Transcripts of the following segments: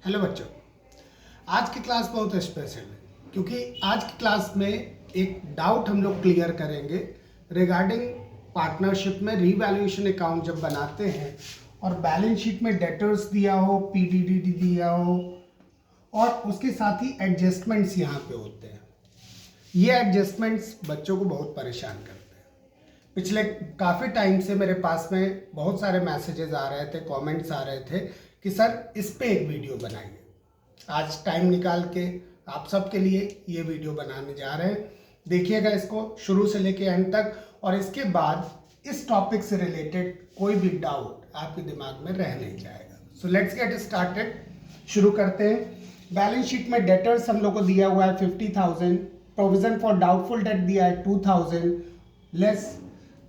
Hello बच्चों, आज की क्लास बहुत स्पेशल है क्योंकि आज की क्लास में एक डाउट हम लोग क्लियर करेंगे रिगार्डिंग पार्टनरशिप में रीवैल्यूएशन अकाउंट जब बनाते हैं और बैलेंस शीट में डेटर्स दिया हो, पीडीडी दिया हो और उसके साथ ही एडजस्टमेंट्स यहाँ पे होते हैं। ये एडजस्टमेंट्स बच्चों को बहुत परेशान करते हैं। पिछले काफ़ी टाइम से मेरे पास में बहुत सारे मैसेजेस आ रहे थे, कमेंट्स आ रहे थे कि सर इस पे एक वीडियो बनाइए। आज टाइम निकाल के आप सबके लिए ये वीडियो बनाने जा रहे हैं। देखिएगा इसको शुरू से लेके एंड तक, और इसके बाद इस टॉपिक से रिलेटेड कोई भी डाउट आपके दिमाग में रह नहीं जाएगा। So let's get started. शुरू करते हैं। बैलेंस शीट में डेटर्स हम लोग को दिया हुआ है 50,000, प्रोविजन फॉर डाउटफुल डेट दिया है 2,000 लेस।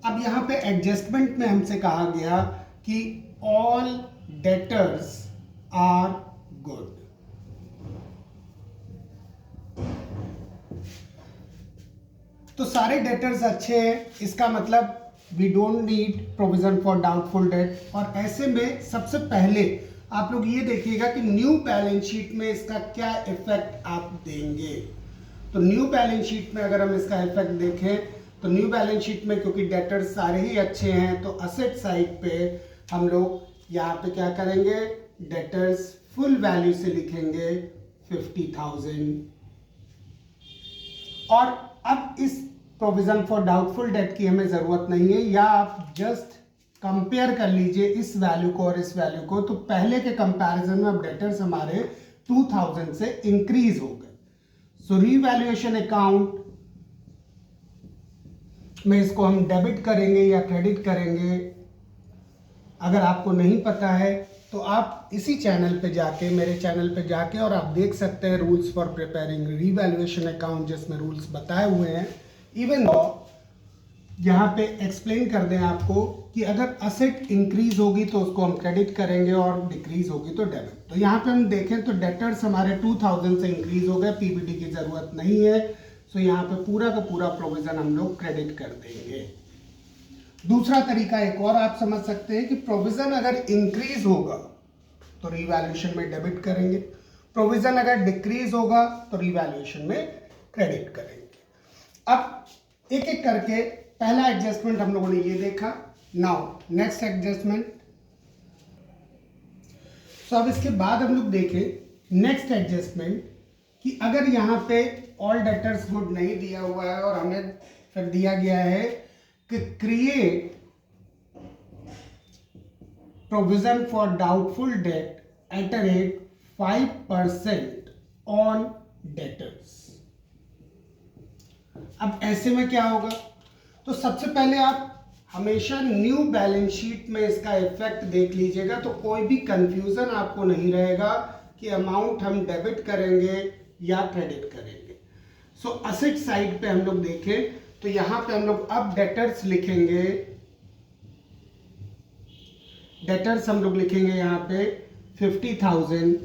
अब यहाँ पे एडजस्टमेंट में हमसे कहा गया कि ऑल डेटर्स आर गुड। तो सारे डेटर्स अच्छे हैं, इसका मतलब we don't need provision for doubtful debt. और ऐसे में सबसे पहले आप लोग ये देखिएगा कि न्यू बैलेंस शीट में इसका क्या इफेक्ट आप देंगे। तो न्यू बैलेंस शीट में अगर हम इसका इफेक्ट देखें तो न्यू बैलेंस शीट में क्योंकि डेटर्स सारे ही अच्छे हैं तो असेट साइड पे हम लोग यहाँ पे क्या करेंगे, डेटर्स फुल वैल्यू से लिखेंगे 50,000। और अब इस प्रोविजन फॉर डाउटफुल डेट की हमें जरूरत नहीं है, या आप जस्ट कंपेयर कर लीजिए इस वैल्यू को और इस वैल्यू को। तो पहले के कंपैरिजन में अब डेटर्स हमारे 2000 से इंक्रीज हो गए। सो रीवैल्यूएशन अकाउंट में इसको हम डेबिट करेंगे या क्रेडिट करेंगे। अगर आपको नहीं पता है तो आप इसी चैनल पे जाके, मेरे चैनल पे जाके, और आप देख सकते हैं rules for preparing revaluation account, जिसमें रूल्स बताए हुए हैं। इवन दो यहाँ पे एक्सप्लेन कर दें आपको कि अगर असेट इंक्रीज होगी तो उसको हम क्रेडिट करेंगे और डिक्रीज होगी तो डेबिट। तो यहाँ पे हम देखें तो डेटर्स हमारे 2000 से इंक्रीज हो गए, पीबीडी की जरूरत नहीं है। सो यहाँ पे पूरा का पूरा प्रोविजन हम लोग क्रेडिट कर देंगे। दूसरा तरीका एक और आप समझ सकते हैं कि प्रोविजन अगर इंक्रीज होगा तो रीवैल्यूएशन में डेबिट करेंगे, प्रोविजन अगर डिक्रीज होगा तो रीवैल्यूएशन में क्रेडिट करेंगे। अब एक एक करके पहला एडजस्टमेंट हम लोगों ने ये देखा। Now next adjustment. तो अब इसके बाद हम लोग देखें नेक्स्ट एडजस्टमेंट कि अगर यहाँ पे ऑल डेटर्स गुड नहीं दिया हुआ है और हमें फिर दिया गया है कि create provision for doubtful date at a rate 5% on debtors. अब ऐसे में क्या होगा, तो सबसे पहले आप हमेशा न्यू बैलेंस शीट में इसका इफेक्ट देख लीजिएगा तो कोई भी कंफ्यूजन आपको नहीं रहेगा कि अमाउंट हम डेबिट करेंगे या क्रेडिट करेंगे। सो असेट साइड पे हम लोग देखें तो यहां पे हम लोग अब डेटर्स लिखेंगे, डेटर्स हम लोग लिखेंगे यहाँ पे 50,000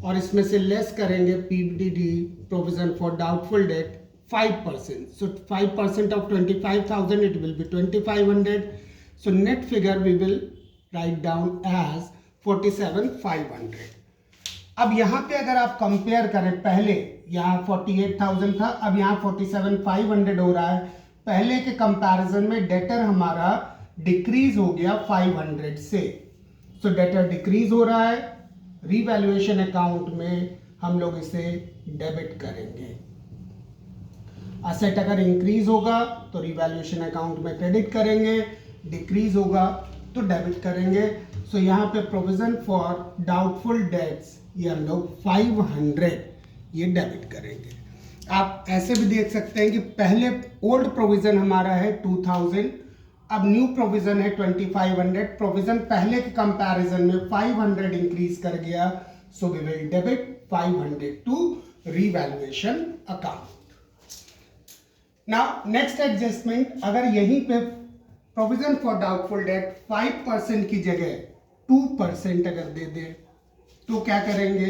और इसमें से लेस करेंगे PDD provision for doubtful date 5%. So 5% of 25,000 it will be 2,500. So net figure we will write down as 47,500. अब यहाँ पे अगर आप कंपेयर करें, पहले यहाँ 48,000 था, अब यहाँ 47,500 हो रहा है। पहले के कंपैरिजन में डेटर हमारा डिक्रीज हो गया 500 से। सो डेटर डिक्रीज हो रहा है, रीवैल्यूएशन अकाउंट में हम लोग इसे डेबिट करेंगे। असेट अगर इंक्रीज होगा तो रीवैल्यूएशन अकाउंट में क्रेडिट करेंगे, डिक्रीज होगा तो डेबिट करेंगे। सो यहाँ पे प्रोविजन फॉर डाउटफुल डेट्स ये हम लोग 500 ये डेबिट करेंगे। आप ऐसे भी देख सकते हैं कि पहले ओल्ड प्रोविजन हमारा है 2000, अब न्यू प्रोविजन है 2500। प्रोविजन पहले के कंपैरिजन में 500 इंक्रीज कर गया। So we will debit 500 to revaluation account. Now next adjustment, अगर यहीं पे प्रोविजन फॉर डाउटफुल डेट 5% की जगह 2% अगर दे दे तो क्या करेंगे।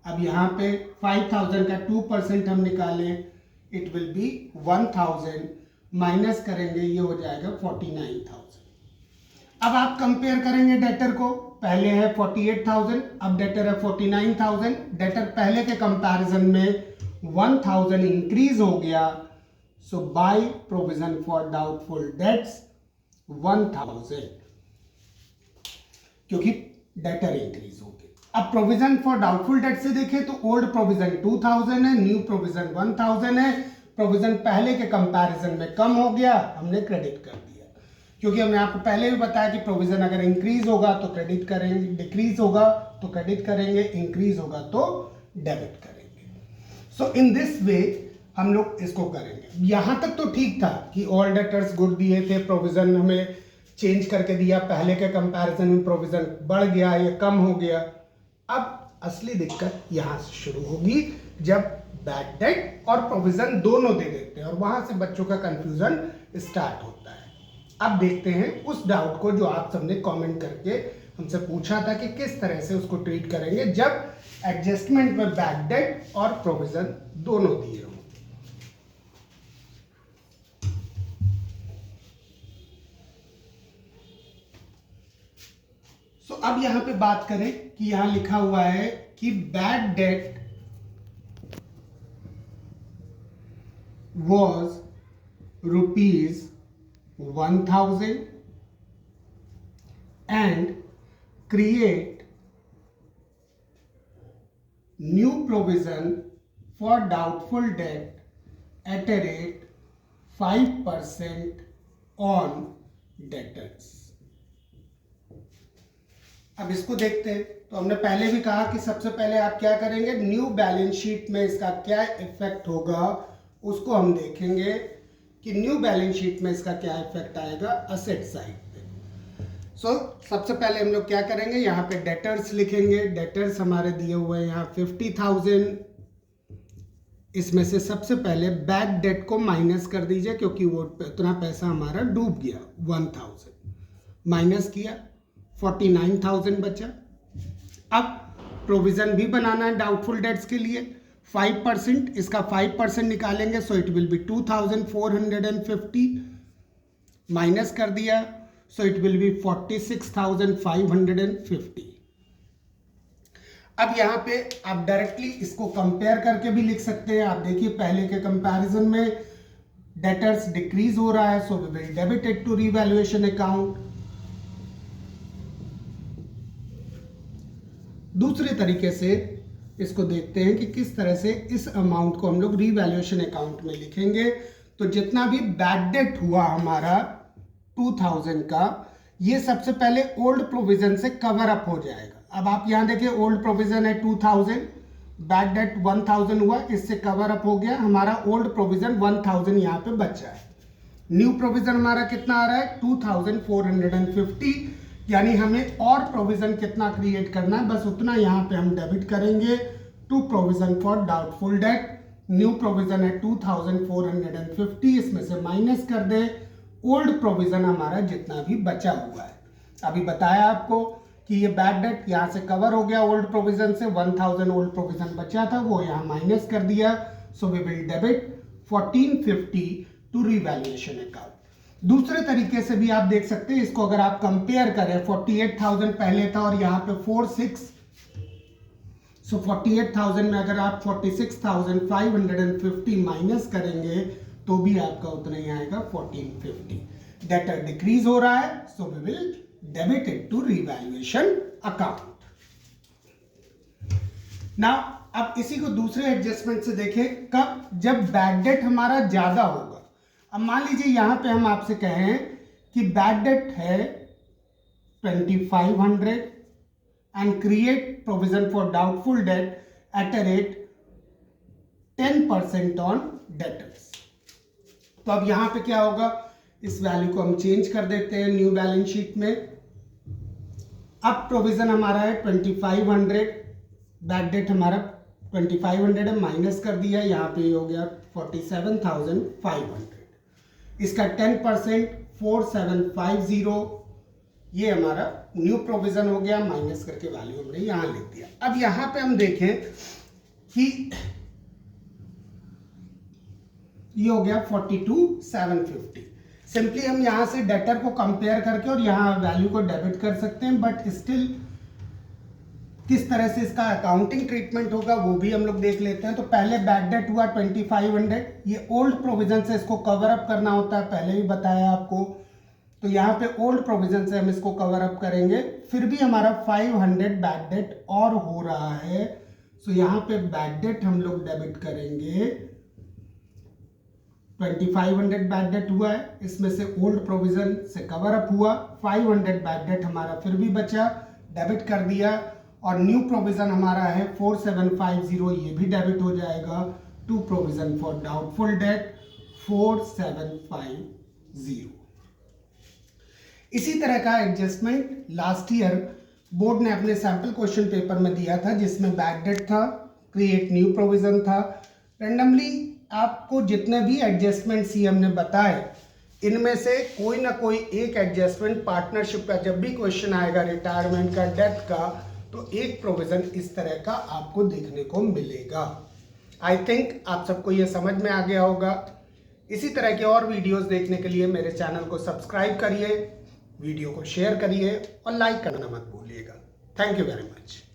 अब यहाँ पे 5,000 का 2% हम निकालें, इट विल बी 1,000, माइनस करेंगे ये हो जाएगा 49,000। अब आप कंपेयर करेंगे डेटर को, पहले है 48,000, अब डेटर है 49,000। डेटर पहले के कंपैरिजन में 1,000 इंक्रीज हो गया, so by provision for doubtful debts 1,000, क्योंकि डेटर इंक्रीज हो गई। अब प्रोविजन फॉर डाउटफुल डेट से देखें तो ओल्ड प्रोविजन 2,000 है, न्यू प्रोविजन 1,000 है। प्रोविजन पहले के कंपैरिजन में कम हो गया, हमने क्रेडिट कर दिया, क्योंकि हमने आपको पहले भी बताया कि प्रोविजन अगर इंक्रीज होगा तो क्रेडिट करेंगे, डिक्रीज होगा तो क्रेडिट करेंगे, इंक्रीज होगा तो डेबिट करेंगे। सो इन दिस वे हम लोग इसको करेंगे। यहां तक तो ठीक था कि ऑल डेटर्स गुड दिए थे, प्रोविजन हमें चेंज करके दिया, पहले के कंपैरिजन में प्रोविजन बढ़ गया या कम हो गया। अब असली दिक्कत यहां से शुरू होगी जब बैड डेट और प्रोविजन दोनों दे देते हैं, और वहां से बच्चों का कंफ्यूजन स्टार्ट होता है। अब देखते हैं उस डाउट को जो आप सबने कमेंट करके हमसे पूछा था कि किस तरह से उसको ट्रीट करेंगे जब एडजस्टमेंट में बैड डेट और प्रोविजन दोनों दिए हों। सो अब यहां पे बात करें कि यहां लिखा हुआ है कि bad debt was rupees 1,000 and create new provision for doubtful debt at a rate 5% on debtors। अब इसको देखते हैं। तो हमने पहले भी कहा कि सबसे पहले आप क्या करेंगे, न्यू बैलेंस शीट में इसका क्या इफेक्ट होगा उसको हम देखेंगे कि न्यू बैलेंस शीट में इसका क्या इफेक्ट आएगा असेट साइड पे। सो सबसे पहले हम लोग क्या करेंगे, यहाँ पे डेटर्स लिखेंगे। डेटर्स हमारे दिए हुए हैं यहाँ 50,000। इसमें से सबसे पहले बैड डेट को माइनस कर दीजिए, क्योंकि वो उतना पैसा हमारा डूब गया। 1,000 माइनस किया, 49,000 बचा। अब प्रोविजन भी बनाना है डाउटफुल डेट्स के लिए 5%, इसका 5% निकालेंगे, so it will be 2,450 minus कर दिया, सो इट विल बी 46,550। अब यहाँ पे आप डायरेक्टली इसको कंपेयर करके भी लिख सकते हैं। आप देखिए पहले के कंपैरिजन में डेटर्स डिक्रीज हो रहा है, so we will debit it to revaluation account. दूसरे तरीके से इसको देखते हैं कि किस तरह से इस अमाउंट को हम लोग रीवैल्यूएशन अकाउंट में लिखेंगे। तो जितना भी बैड डेट हुआ हमारा 2,000 का, ये सबसे पहले ओल्ड प्रोविजन से कवर अप हो जाएगा। अब आप यहां देखिए ओल्ड प्रोविजन है 2,000, बैड डेट 1,000 हुआ, इससे कवर अप हो गया। हमारा ओल्ड प्रोविजन 1,000 यहाँ पे बचा है। न्यू प्रोविजन हमारा कितना आ रहा है 2,450, यानी हमें और प्रोविजन कितना क्रिएट करना है, बस उतना यहाँ पे हम डेबिट करेंगे to provision for doubtful debt. New provision है 2,450, इसमें से माइनस कर दे ओल्ड प्रोविजन हमारा जितना भी बचा हुआ है। अभी बताया आपको कि ये बैड डेट यहाँ से कवर हो गया ओल्ड प्रोविजन से, 1,000 ओल्ड प्रोविजन बचा था वो यहाँ माइनस कर दिया, so we will debit 1,450 to revaluation account. दूसरे तरीके से भी आप देख सकते हैं, इसको अगर आप कंपेयर करें 48,000 पहले था और यहाँ पे 46, सो 48,000 में अगर आप 46,550 माइनस करेंगे तो भी आपका उतना ही आएगा 1,450। डेटर डिक्रीज हो रहा है, so we will debit it to revaluation account. Now अब इसी को दूसरे एडजस्टमेंट से देखें, कब, जब बैड डेट हमारा ज्यादा होगा। अब मान लीजिए यहां पे हम आपसे कहें कि बैड डेट है 2,500 and create provision for doubtful date at a rate 10% on debtors. तो अब यहां पे क्या होगा, इस वैल्यू को हम चेंज कर देते हैं न्यू बैलेंस शीट में। अब प्रोविजन हमारा है 2,500, बैड डेट हमारा 2,500 है, माइनस कर दिया, यहाँ पे हो गया 47,500। इसका 10% 4,750, ये हमारा न्यू प्रोविजन हो गया, माइनस करके वैल्यू हमने यहां लिख दिया। अब यहां पे हम देखें कि ये हो गया 42,750। सिंपली हम यहाँ से डेटर को कंपेयर करके और यहाँ वैल्यू को डेबिट कर सकते हैं, बट स्टिल किस तरह से इसका अकाउंटिंग ट्रीटमेंट होगा वो भी हम लोग देख लेते हैं। तो पहले बैड डेट हुआ 2500, ये ओल्ड प्रोविजन से इसको कवर अप करना होता है, पहले भी बताया आपको। तो यहाँ पे ओल्ड प्रोविजन से हम इसको कवर अप करेंगे, फिर भी हमारा 500 बैड डेट और हो रहा है। सो यहाँ पे बैड डेट हम लोग डेबिट करेंगे, 2500 बैड डेट हुआ है, इसमें से ओल्ड प्रोविजन से कवर अप हुआ, 500 बैड डेट हमारा फिर भी बचा, डेबिट कर दिया। और न्यू प्रोविजन हमारा है 4750, ये भी डेबिट हो जाएगा to provision for doubtful debt 4750। इसी तरह का एडजस्टमेंट लास्ट ईयर बोर्ड ने अपने सैंपल क्वेश्चन पेपर में दिया था, जिसमें बैड डेट था, क्रिएट न्यू प्रोविजन था। रैंडमली आपको जितने भी एडजस्टमेंट सीएम ने बताए, इनमें से कोई ना कोई एक एडजस्टमेंट पार्टनरशिप का जब भी क्वेश्चन आएगा, रिटायरमेंट का, डेथ का, तो एक प्रोविजन इस तरह का आपको देखने को मिलेगा। आई थिंक आप सबको ये समझ में आ गया होगा। इसी तरह के और वीडियोस देखने के लिए मेरे चैनल को सब्सक्राइब करिए, वीडियो को शेयर करिए और लाइक करना मत भूलिएगा। Thank you very much.